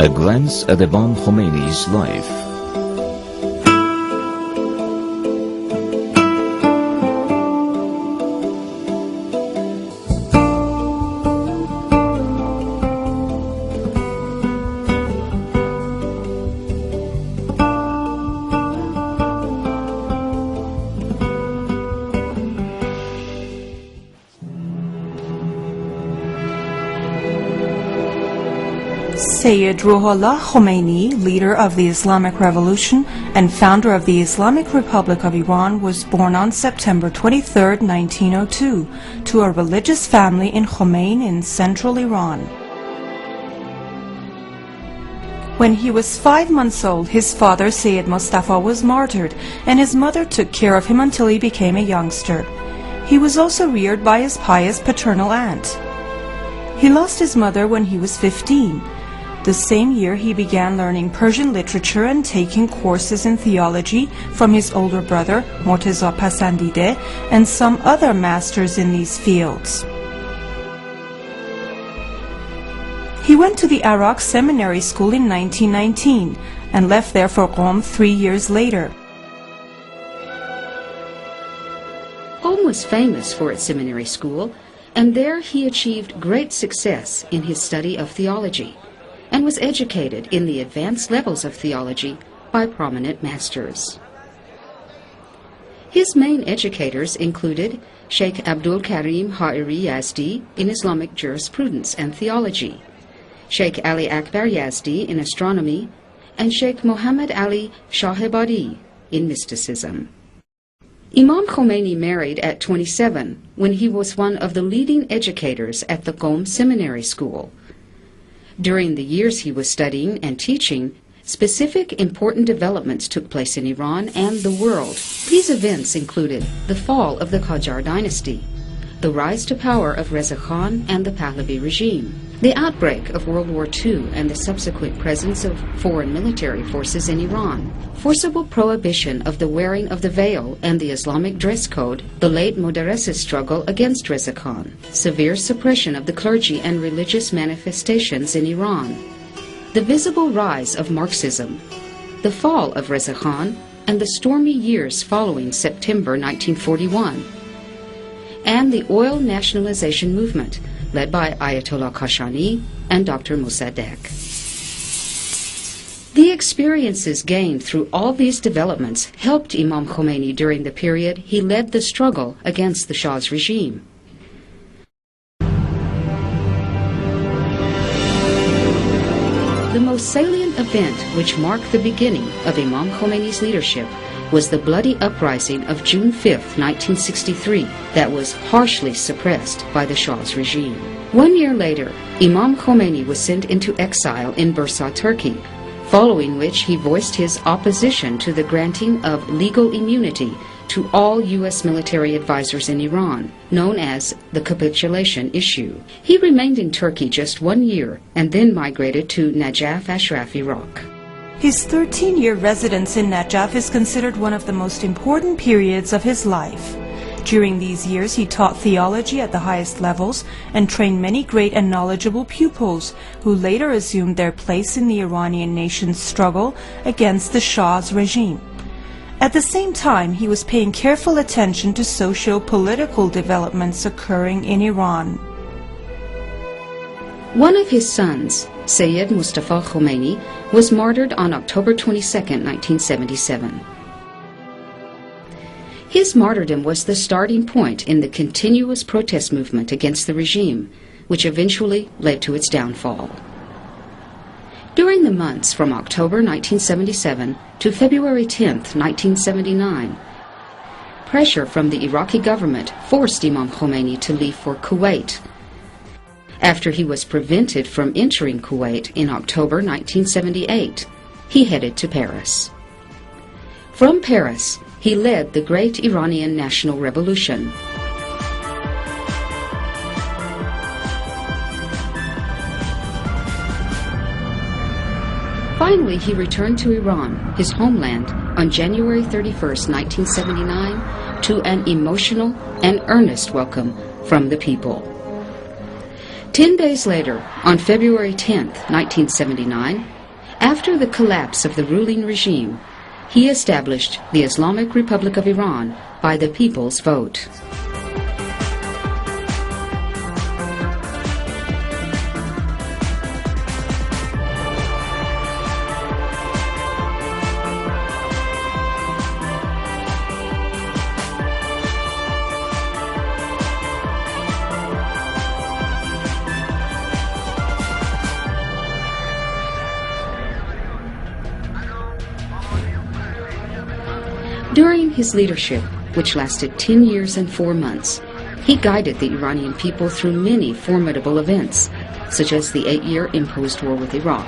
A glance at Imam Khomeini's life. Sayyid Ruhollah Khomeini, leader of the Islamic Revolution and founder of the Islamic Republic of Iran, was born on September 23, 1902, to a religious family in Khomein in central Iran. When he was 5 months old, his father, Sayyid Mustafa, was martyred, and his mother took care of him until he became a youngster. He was also reared by his pious paternal aunt. He lost his mother when he was 15. The same year he began learning Persian literature and taking courses in theology from his older brother, Morteza Pasandide, and some other masters in these fields. He went to the Arak Seminary School in 1919 and left there for Qom 3 years later. Qom was famous for its seminary school, and there he achieved great success in his study of theology, and was educated in the advanced levels of theology by prominent masters. His main educators included Sheikh Abdul Karim Ha'iri Yazdi in Islamic jurisprudence and theology, Sheikh Ali Akbar Yazdi in astronomy, and Sheikh Muhammad Ali Shahebadi in mysticism. Imam Khomeini married at 27 when he was one of the leading educators at the Qom Seminary School. During the years he was studying and teaching, specific important developments took place in Iran and the world. These events included the fall of the Qajar dynasty, the rise to power of Reza Khan and the Pahlavi regime, the outbreak of World War II and the subsequent presence of foreign military forces in Iran, forcible prohibition of the wearing of the veil and the Islamic dress code, the late Modarresist struggle against Reza Khan, severe suppression of the clergy and religious manifestations in Iran, the visible rise of Marxism, the fall of Reza Khan, and the stormy years following September 1941, and the oil nationalization movement led by Ayatollah Kashani and Dr. Mossadegh. The experiences gained through all these developments helped Imam Khomeini during the period he led the struggle against the Shah's regime. The most salient event which marked the beginning of Imam Khomeini's leadership was the bloody uprising of June 5, 1963, that was harshly suppressed by the Shah's regime. 1 year later, Imam Khomeini was sent into exile in Bursa, Turkey, following which he voiced his opposition to the granting of legal immunity to all U.S. military advisors in Iran, known as the capitulation issue. He remained in Turkey just 1 year and then migrated to Najaf, Ashraf, Iraq. His 13-year residence in Najaf is considered one of the most important periods of his life. During these years, he taught theology at the highest levels and trained many great and knowledgeable pupils who later assumed their place in the Iranian nation's struggle against the Shah's regime. At the same time, he was paying careful attention to socio-political developments occurring in Iran. One of his sons, Sayyid Mustafa Khomeini, was martyred on October 22, 1977. His martyrdom was the starting point in the continuous protest movement against the regime, which eventually led to its downfall. During the months from October 1977 to February 10, 1979, pressure from the Iraqi government forced Imam Khomeini to leave for Kuwait. After he was prevented from entering Kuwait in October 1978, he headed to Paris. From Paris, he led the great Iranian national revolution. Finally, he returned to Iran, his homeland, on January 31, 1979, to an emotional and earnest welcome from the people. 10 days later, on February 10, 1979, after the collapse of the ruling regime, he established the Islamic Republic of Iran by the people's vote. During his leadership, which lasted 10 years and 4 months, he guided the Iranian people through many formidable events, such as the 8-year imposed war with Iraq.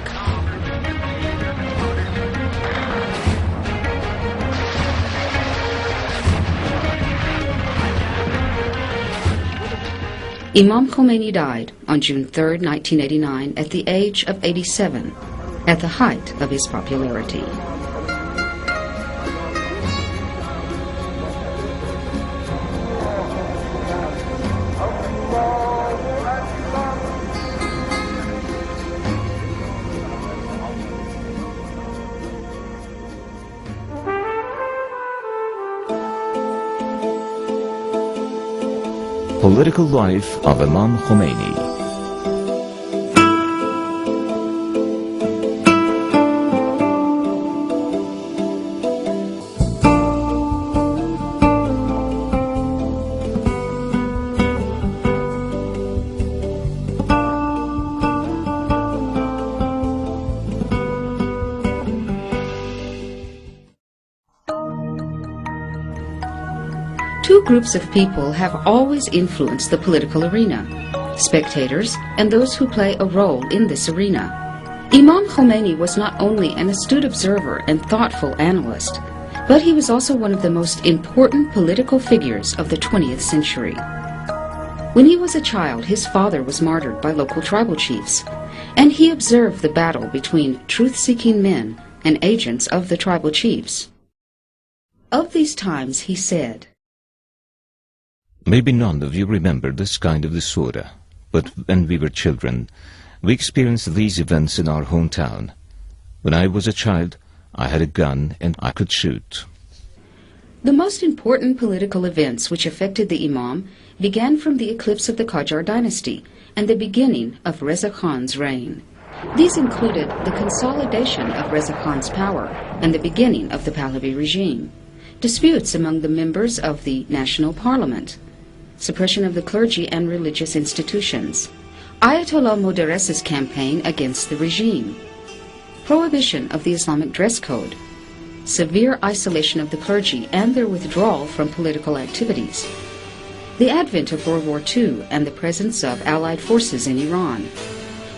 Imam Khomeini died on June 3, 1989, at the age of 87, at the height of his popularity. Political life of Imam Khomeini. Two groups of people have always influenced the political arena: spectators and those who play a role in this arena. Imam Khomeini was not only an astute observer and thoughtful analyst, but he was also one of the most important political figures of the 20th century. When he was a child, his father was martyred by local tribal chiefs, and he observed the battle between truth-seeking men and agents of the tribal chiefs. Of these times, he said, Maybe none of you remember this kind of disorder, but when we were children, we experienced these events in our hometown. When I was a child, I had a gun and I could shoot. The most important political events which affected the Imam began from the eclipse of the Qajar dynasty and the beginning of Reza Khan's reign. These included the consolidation of Reza Khan's power and the beginning of the Pahlavi regime, disputes among the members of the national parliament, suppression of the clergy and religious institutions, Ayatollah Modarres's campaign against the regime, prohibition of the Islamic dress code, severe isolation of the clergy and their withdrawal from political activities, the advent of World War II and the presence of Allied forces in Iran,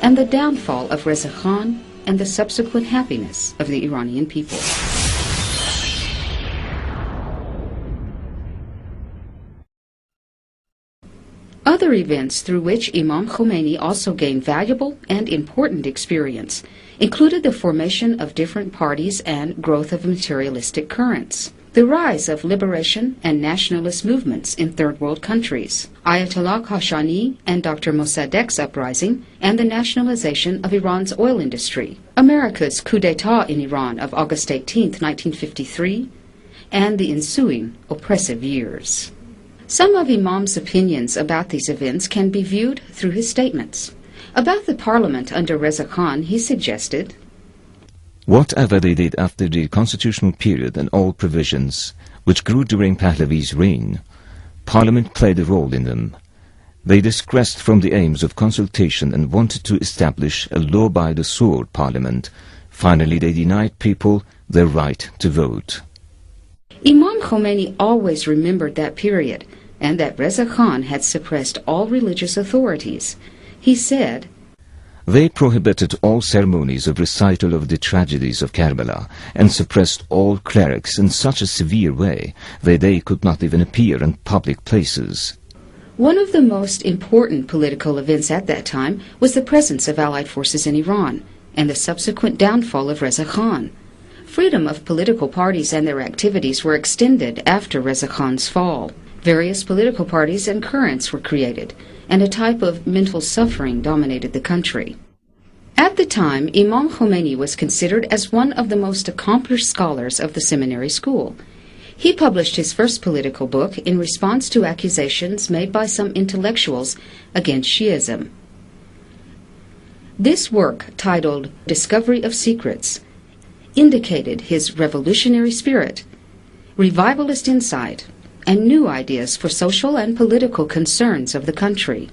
and the downfall of Reza Khan and the subsequent happiness of the Iranian people. Other events through which Imam Khomeini also gained valuable and important experience included the formation of different parties and growth of materialistic currents, the rise of liberation and nationalist movements in third world countries, Ayatollah Kashani and Dr. Mossadegh's uprising, and the nationalization of Iran's oil industry, America's coup d'etat in Iran of August 18, 1953, and the ensuing oppressive years. Some of Imam's opinions about these events can be viewed through his statements. About the parliament under Reza Khan, he suggested, Whatever they did after the constitutional period and all provisions which grew during Pahlavi's reign, Parliament played a role in them. They digressed from the aims of consultation and wanted to establish a law-by-the-sword Parliament. Finally, they denied people their right to vote. Imam Khomeini always remembered that period and that Reza Khan had suppressed all religious authorities. He said, They prohibited all ceremonies of recital of the tragedies of Karbala and suppressed all clerics in such a severe way that they could not even appear in public places. One of the most important political events at that time was the presence of Allied forces in Iran and the subsequent downfall of Reza Khan. Freedom of political parties and their activities were extended after Reza Khan's fall. Various political parties and currents were created, and a type of mental suffering dominated the country. At the time, Imam Khomeini was considered as one of the most accomplished scholars of the seminary school. He published his first political book in response to accusations made by some intellectuals against Shi'ism. This work, titled Discovery of Secrets, indicated his revolutionary spirit, revivalist insight, and new ideas for social and political concerns of the country.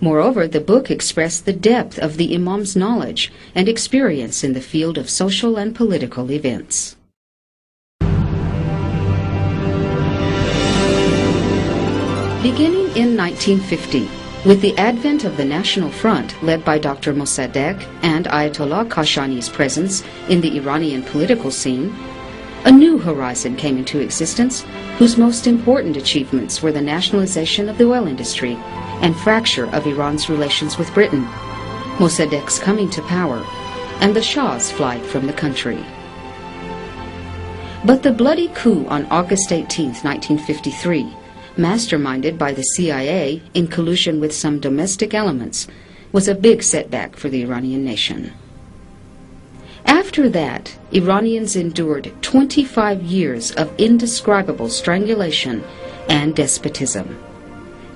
Moreover, the book expressed the depth of the Imam's knowledge and experience in the field of social and political events. Beginning in 1950, with the advent of the National Front led by Dr. Mossadegh and Ayatollah Kashani's presence in the Iranian political scene, a new horizon came into existence whose most important achievements were the nationalization of the oil industry and fracture of Iran's relations with Britain, Mossadegh's coming to power, and the Shah's flight from the country. But the bloody coup on August 18, 1953, masterminded by the CIA in collusion with some domestic elements, was a big setback for the Iranian nation. After that, Iranians endured 25 years of indescribable strangulation and despotism.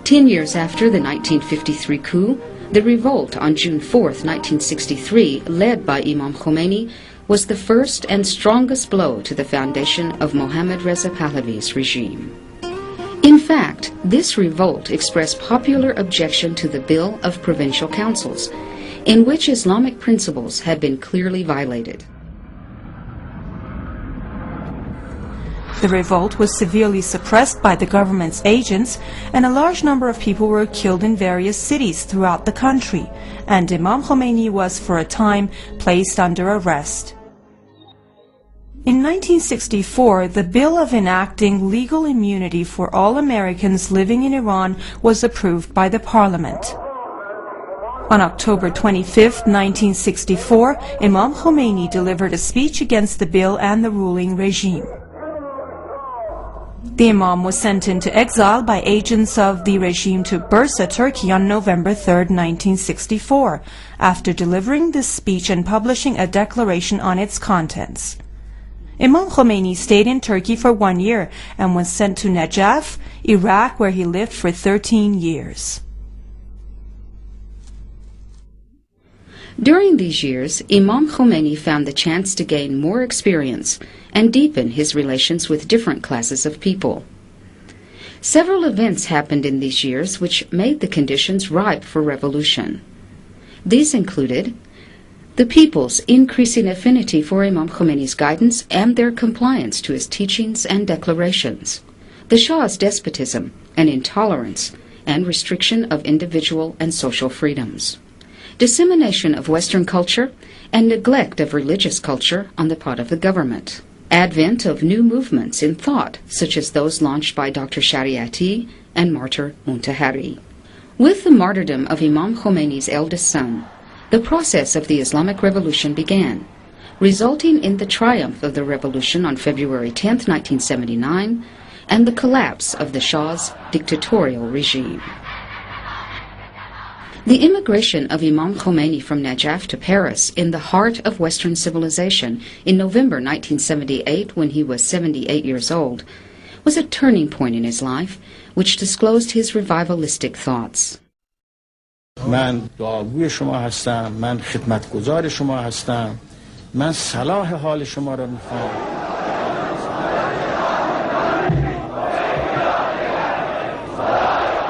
10 years after the 1953 coup, the revolt on June 4, 1963, led by Imam Khomeini, was the first and strongest blow to the foundation of Mohammad Reza Pahlavi's regime. In fact, this revolt expressed popular objection to the Bill of Provincial Councils, in which Islamic principles had been clearly violated. The revolt was severely suppressed by the government's agents, and a large number of people were killed in various cities throughout the country, and Imam Khomeini was for a time placed under arrest. In 1964, the bill of enacting legal immunity for all Americans living in Iran was approved by the parliament. On October 25, 1964, Imam Khomeini delivered a speech against the bill and the ruling regime. The Imam was sent into exile by agents of the regime to Bursa, Turkey on November 3, 1964, after delivering this speech and publishing a declaration on its contents. Imam Khomeini stayed in Turkey for 1 year and was sent to Najaf, Iraq, where he lived for 13 years. During these years, Imam Khomeini found the chance to gain more experience and deepen his relations with different classes of people. Several events happened in these years which made the conditions ripe for revolution. These included the people's increasing affinity for Imam Khomeini's guidance and their compliance to his teachings and declarations, the Shah's despotism and intolerance and restriction of individual and social freedoms, dissemination of Western culture and neglect of religious culture on the part of the government, advent of new movements in thought such as those launched by Dr. Shariati and martyr Muntahari. With the martyrdom of Imam Khomeini's eldest son, the process of the Islamic Revolution began, resulting in the triumph of the revolution on February 10, 1979, and the collapse of the Shah's dictatorial regime. The immigration of Imam Khomeini from Najaf to Paris, in the heart of Western civilization, in November 1978, when he was 78 years old, was a turning point in his life, which disclosed his revivalistic thoughts. من دعاگوی شما هستم، من خدمتگزار شما هستم، من صلاح حال شما را میخوام.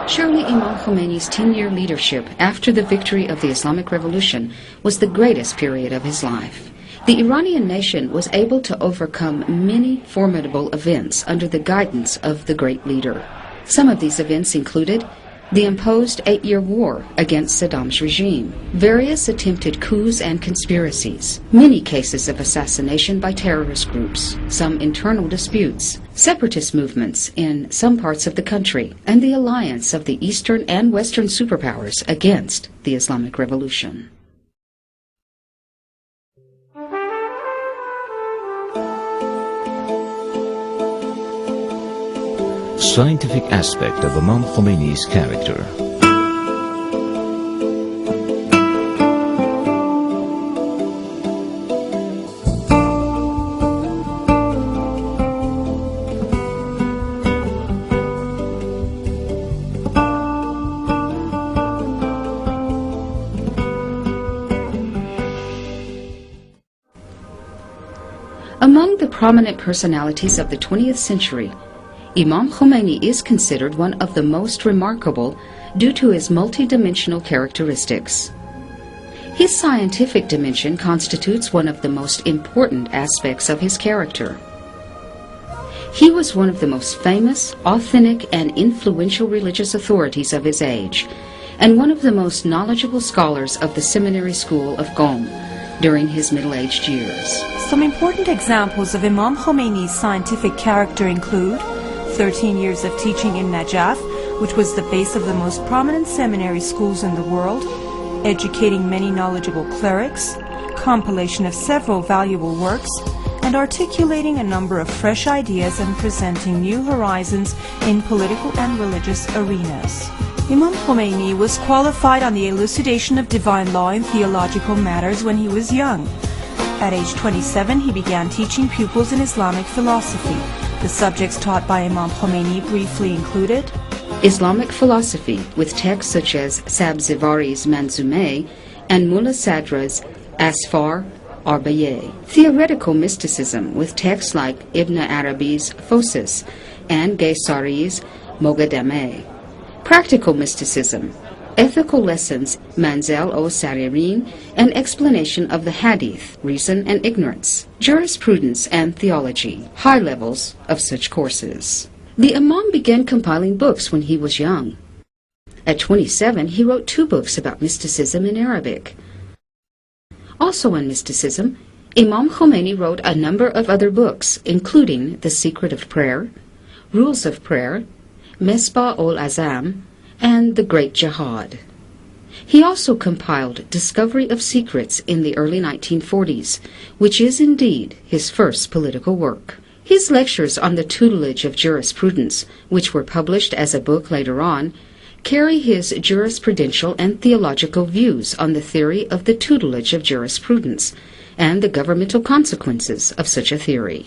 Surely Imam Khomeini's 10-year leadership after the victory of the Islamic Revolution was the greatest period of his life. The Iranian nation was able to overcome many formidable events under the guidance of the great leader. Some of these events included the imposed 8-year war against Saddam's regime, various attempted coups and conspiracies, many cases of assassination by terrorist groups, some internal disputes, separatist movements in some parts of the country, and the alliance of the Eastern and Western superpowers against the Islamic Revolution. Scientific aspect of Imam Khomeini's character. Among the prominent personalities of the 20th century, Imam Khomeini is considered one of the most remarkable due to his multidimensional characteristics. His scientific dimension constitutes one of the most important aspects of his character. He was one of the most famous, authentic, and influential religious authorities of his age, and one of the most knowledgeable scholars of the seminary school of Qom during his middle-aged years. Some important examples of Imam Khomeini's scientific character include 13 years of teaching in Najaf, which was the base of the most prominent seminary schools in the world, educating many knowledgeable clerics, compilation of several valuable works, and articulating a number of fresh ideas and presenting new horizons in political and religious arenas. Imam Khomeini was qualified on the elucidation of divine law and theological matters when he was young. At age 27, he began teaching pupils in Islamic philosophy. The subjects taught by Imam Khomeini briefly included Islamic philosophy, with texts such as Sabzivari's Manzumeh and Mullah Sadra's Asfar Arbaye. Theoretical mysticism, with texts like Ibn Arabi's Phosis and Gaysari's Mogadameh. Practical mysticism, ethical lessons, Manzel o Saririn, and explanation of the Hadith, reason and ignorance, jurisprudence and theology, high levels of such courses. The Imam began compiling books when he was young. At 27, he wrote 2 books about mysticism in Arabic. Also on mysticism, Imam Khomeini wrote a number of other books, including The Secret of Prayer, Rules of Prayer, Mesbah ul-Azam, and The Great Jihad. He also compiled Discovery of Secrets in the early 1940s, which is indeed his first political work. His lectures on the tutelage of jurisprudence, which were published as a book later on, carry his jurisprudential and theological views on the theory of the tutelage of jurisprudence and the governmental consequences of such a theory.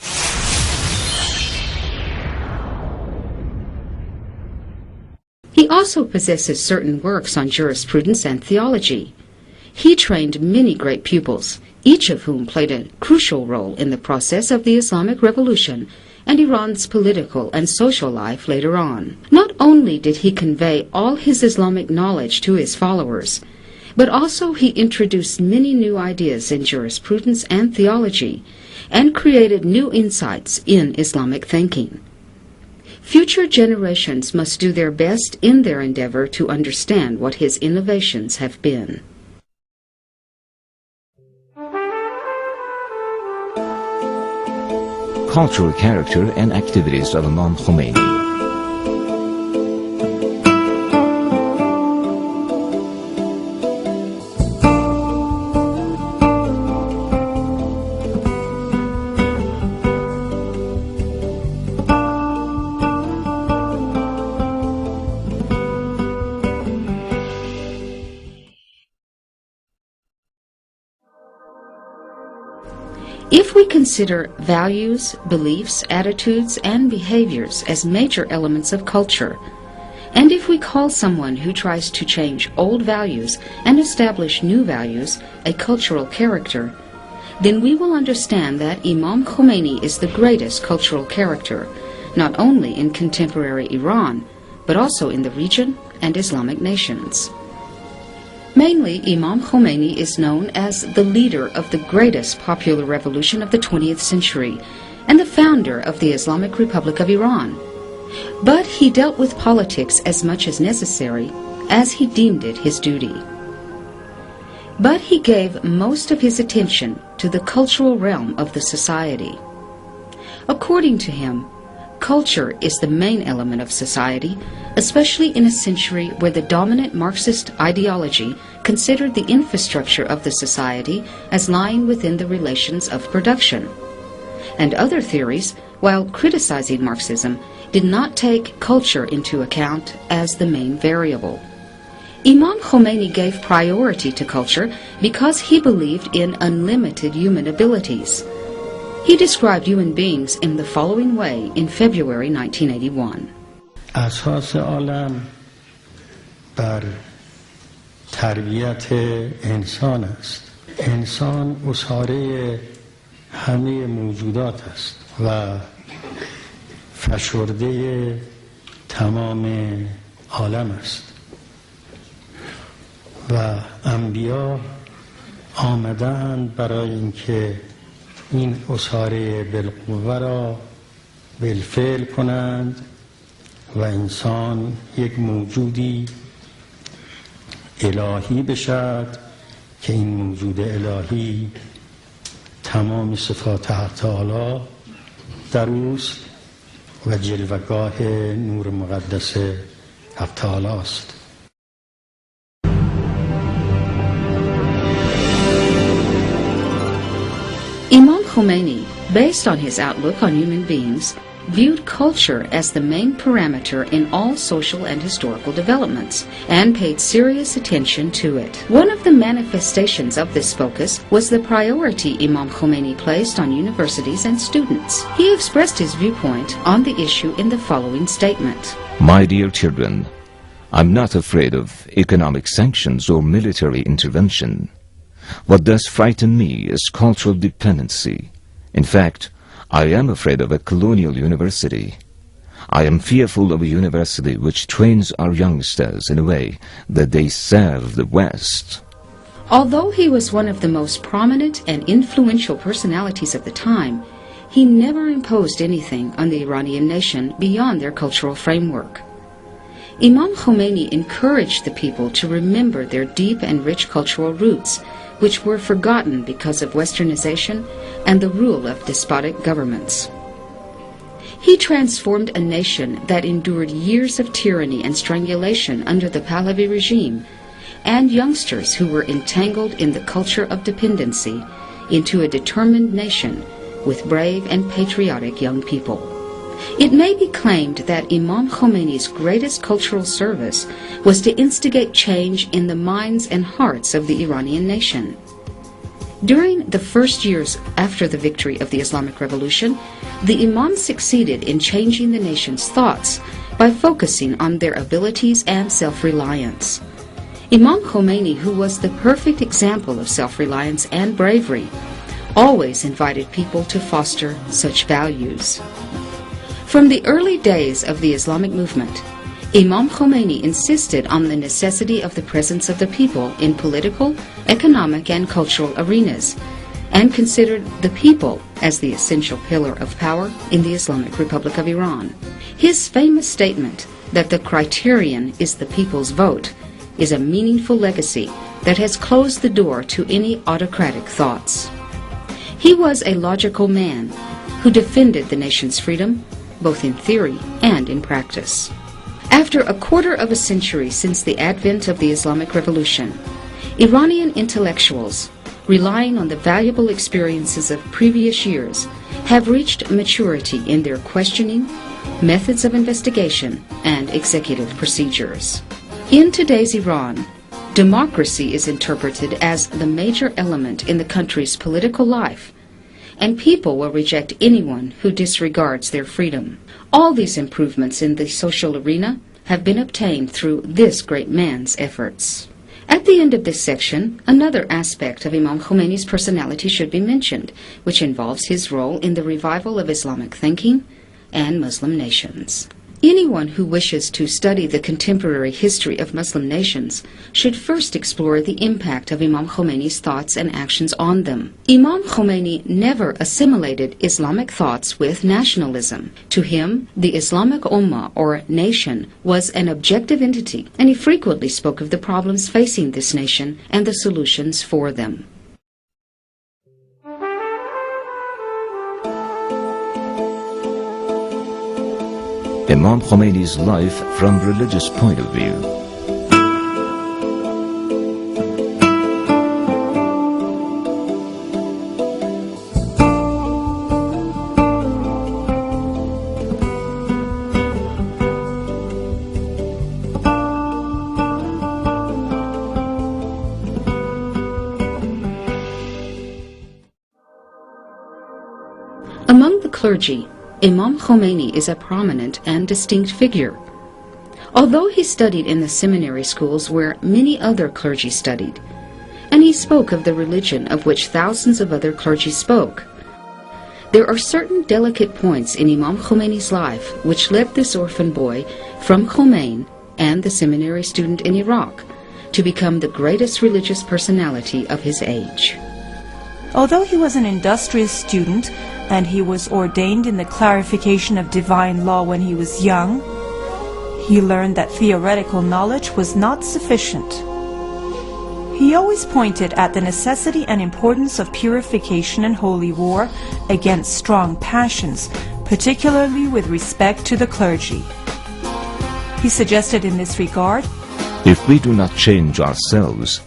He also possesses certain works on jurisprudence and theology. He trained many great pupils, each of whom played a crucial role in the process of the Islamic Revolution and Iran's political and social life later on. Not only did he convey all his Islamic knowledge to his followers, but also he introduced many new ideas in jurisprudence and theology and created new insights in Islamic thinking. Future generations must do their best in their endeavor to understand what his innovations have been. Cultural character and activities of Imam Khomeini. If we consider values, beliefs, attitudes, and behaviors as major elements of culture, and if we call someone who tries to change old values and establish new values a cultural character, then we will understand that Imam Khomeini is the greatest cultural character, not only in contemporary Iran, but also in the region and Islamic nations. Mainly, Imam Khomeini is known as the leader of the greatest popular revolution of the 20th century and the founder of the Islamic Republic of Iran. But he dealt with politics as much as necessary, as he deemed it his duty. But he gave most of his attention to the cultural realm of the society. According to him, culture is the main element of society, especially in a century where the dominant Marxist ideology considered the infrastructure of the society as lying within the relations of production. and other theories, while criticizing Marxism, did not take culture into account as the main variable. Imam Khomeini gave priority to culture because he believed in unlimited human abilities. He described human beings in the following way in February 1981. اساس عالم بر تربیت انسان است. انسان اساره همه موجودات است و فشرده تمام عالم است و انبیا آمدند برای اینکه این اساره بالقوه را بالفعل کنند و انسان یک موجودی الهی بشد که این موجود الهی تمام صفات حق تعالی در اوست و جلوه‌گاه نور مقدس حق تعالی است. Imam Khomeini, based on his outlook on human beings, viewed culture as the main parameter in all social and historical developments, and paid serious attention to it. One of the manifestations of this focus was the priority Imam Khomeini placed on universities and students. He expressed his viewpoint on the issue in the following statement. My dear children, I'm not afraid of economic sanctions or military intervention. What does frighten me is cultural dependency. In fact, I am afraid of a colonial university. I am fearful of a university which trains our youngsters in a way that they serve the West. Although he was one of the most prominent and influential personalities of the time, he never imposed anything on the Iranian nation beyond their cultural framework. Imam Khomeini encouraged the people to remember their deep and rich cultural roots, which were forgotten because of westernization and the rule of despotic governments. He transformed a nation that endured years of tyranny and strangulation under the Pahlavi regime, and youngsters who were entangled in the culture of dependency, into a determined nation with brave and patriotic young people. It may be claimed that Imam Khomeini's greatest cultural service was to instigate change in the minds and hearts of the Iranian nation. During the first years after the victory of the Islamic Revolution, the Imam succeeded in changing the nation's thoughts by focusing on their abilities and self-reliance. Imam Khomeini, who was the perfect example of self-reliance and bravery, always invited people to foster such values. From the early days of the Islamic movement, Imam Khomeini insisted on the necessity of the presence of the people in political, economic, and cultural arenas, and considered the people as the essential pillar of power in the Islamic Republic of Iran. His famous statement that the criterion is the people's vote is a meaningful legacy that has closed the door to any autocratic thoughts. He was a logical man who defended the nation's freedom, both in theory and in practice. After a quarter of a century since the advent of the Islamic Revolution, Iranian intellectuals, relying on the valuable experiences of previous years, have reached maturity in their questioning, methods of investigation, and executive procedures. In today's Iran, democracy is interpreted as the major element in the country's political life, and people will reject anyone who disregards their freedom. All these improvements in the social arena have been obtained through this great man's efforts. At the end of this section, another aspect of Imam Khomeini's personality should be mentioned, which involves his role in the revival of Islamic thinking and Muslim nations. Anyone who wishes to study the contemporary history of Muslim nations should first explore the impact of Imam Khomeini's thoughts and actions on them. Imam Khomeini never assimilated Islamic thoughts with nationalism. To him, the Islamic Ummah, or nation, was an objective entity, and he frequently spoke of the problems facing this nation and the solutions for them. Imam Khomeini's life from religious point of view. clergy, Imam Khomeini is a prominent and distinct figure. Although he studied in the seminary schools where many other clergy studied, and he spoke of the religion of which thousands of other clergy spoke, there are certain delicate points in Imam Khomeini's life which led this orphan boy from Khomeini and the seminary student in Iraq to become the greatest religious personality of his age. Although he was an industrious student and he was ordained in the clarification of divine law when he was young, he learned that theoretical knowledge was not sufficient. He always pointed at the necessity and importance of purification and holy war against strong passions, particularly with respect to the clergy. He suggested in this regard, If we do not change ourselves,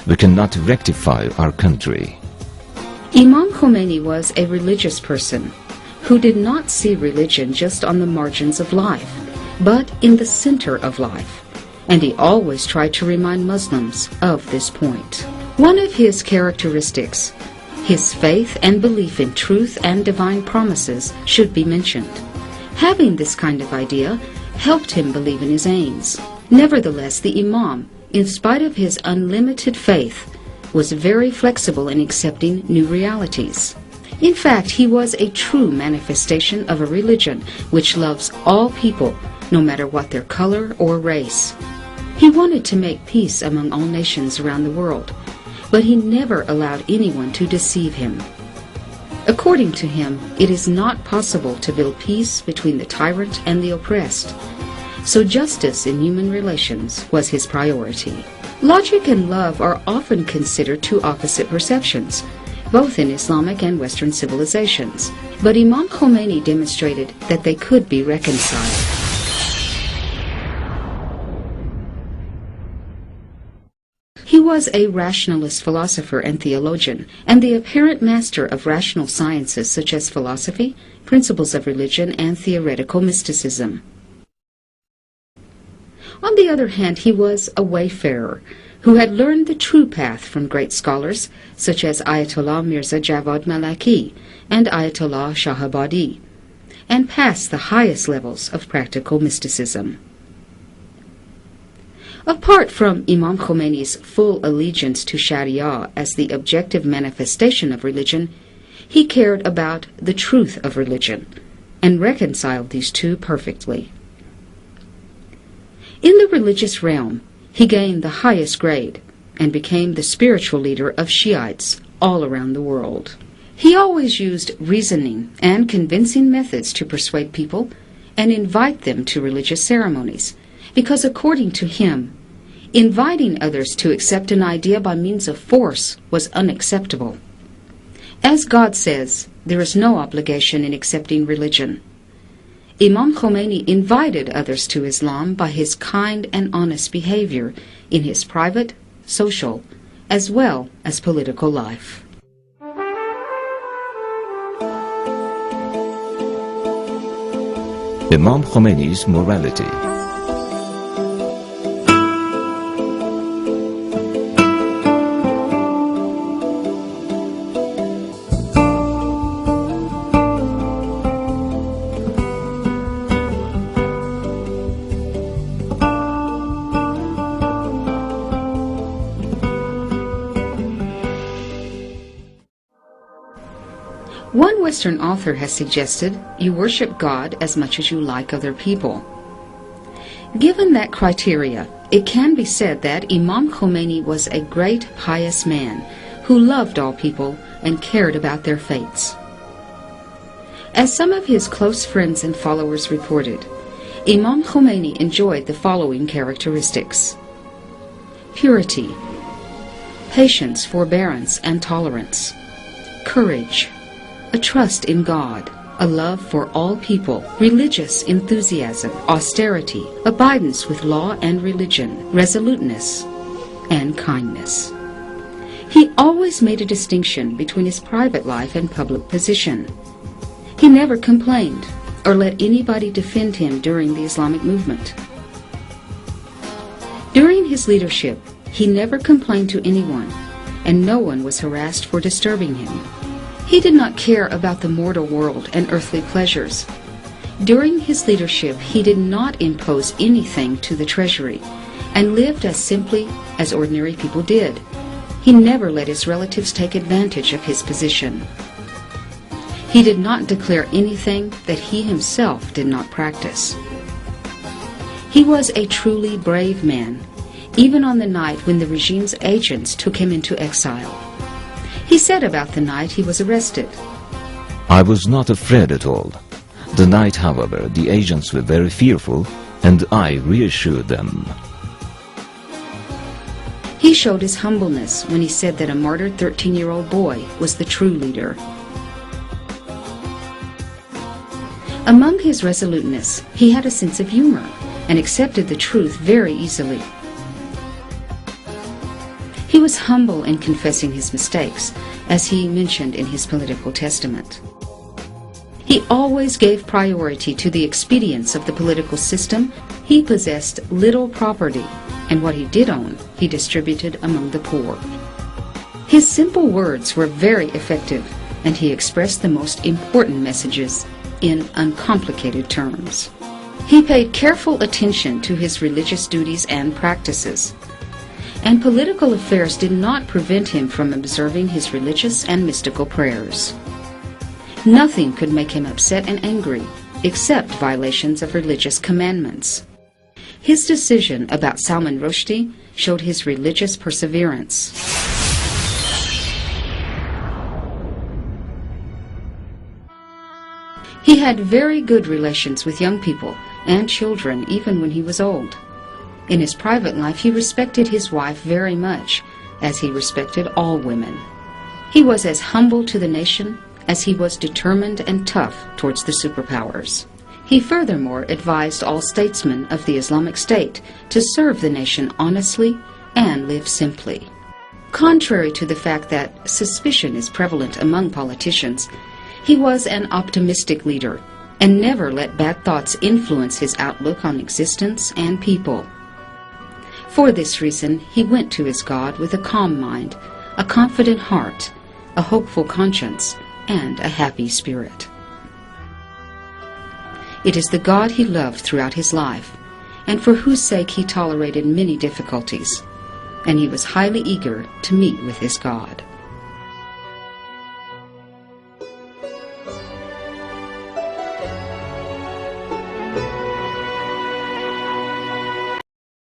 we cannot rectify our country. Imam Khomeini was a religious person who did not see religion just on the margins of life, but in the center of life, and he always tried to remind Muslims of this point. One of his characteristics, his faith and belief in truth and divine promises, should be mentioned. Having this kind of idea helped him believe in his aims. Nevertheless, the Imam, in spite of his unlimited faith, was very flexible in accepting new realities. In fact, he was a true manifestation of a religion which loves all people, no matter what their color or race. He wanted to make peace among all nations around the world, but he never allowed anyone to deceive him. According to him, it is not possible to build peace between the tyrant and the oppressed, so justice in human relations was his priority. Logic and love are often considered two opposite perceptions, both in Islamic and Western civilizations, but Imam Khomeini demonstrated that they could be reconciled. He was a rationalist philosopher and theologian, and the apparent master of rational sciences such as philosophy, principles of religion, and theoretical mysticism. On the other hand, he was a wayfarer who had learned the true path from great scholars such as Ayatollah Mirza Javad Malaki and Ayatollah Shahabadi, and passed the highest levels of practical mysticism. Apart from Imam Khomeini's full allegiance to Sharia as the objective manifestation of religion, he cared about the truth of religion and reconciled these two perfectly. In the religious realm, he gained the highest grade and became the spiritual leader of Shiites all around the world. He always used reasoning and convincing methods to persuade people and invite them to religious ceremonies, because according to him, inviting others to accept an idea by means of force was unacceptable. As God says, there is no obligation in accepting religion. Imam Khomeini invited others to Islam by his kind and honest behavior in his private, social, as well as political life. Imam Khomeini's morality. One Western author has suggested you worship God as much as you like other people. Given that criteria, it can be said that Imam Khomeini was a great pious man who loved all people and cared about their fates. As some of his close friends and followers reported, Imam Khomeini enjoyed the following characteristics: purity, patience, forbearance, and tolerance, courage, a trust in God, a love for all people, religious enthusiasm, austerity, abidance with law and religion, resoluteness, and kindness. He always made a distinction between his private life and public position. He never complained or let anybody defend him during the Islamic movement. During his leadership, he never complained to anyone, and no one was harassed for disturbing him. He did not care about the mortal world and earthly pleasures. During his leadership, he did not impose anything to the treasury and lived as simply as ordinary people did. He never let his relatives take advantage of his position. He did not declare anything that he himself did not practice. He was a truly brave man, even on the night when the regime's agents took him into exile. He said about the night he was arrested, "I was not afraid at all. The night, however, the agents were very fearful, and I reassured them." He showed his humbleness when he said that a martyred 13-year-old boy was the true leader. Among his resoluteness, he had a sense of humor and accepted the truth very easily. He was humble in confessing his mistakes, as he mentioned in his political testament. He always gave priority to the expedience of the political system. He possessed little property, and what he did own, he distributed among the poor. His simple words were very effective, and he expressed the most important messages in uncomplicated terms. He paid careful attention to his religious duties and practices, and political affairs did not prevent him from observing his religious and mystical prayers. Nothing could make him upset and angry, except violations of religious commandments. His decision about Salman Rushdie showed his religious perseverance. He had very good relations with young people and children even when he was old. In his private life, he respected his wife very much, as he respected all women. He was as humble to the nation as he was determined and tough towards the superpowers. He furthermore advised all statesmen of the Islamic State to serve the nation honestly and live simply. Contrary to the fact that suspicion is prevalent among politicians, he was an optimistic leader and never let bad thoughts influence his outlook on existence and people. For this reason, he went to his God with a calm mind, a confident heart, a hopeful conscience, and a happy spirit. It is the God he loved throughout his life, and for whose sake he tolerated many difficulties, and he was highly eager to meet with his God.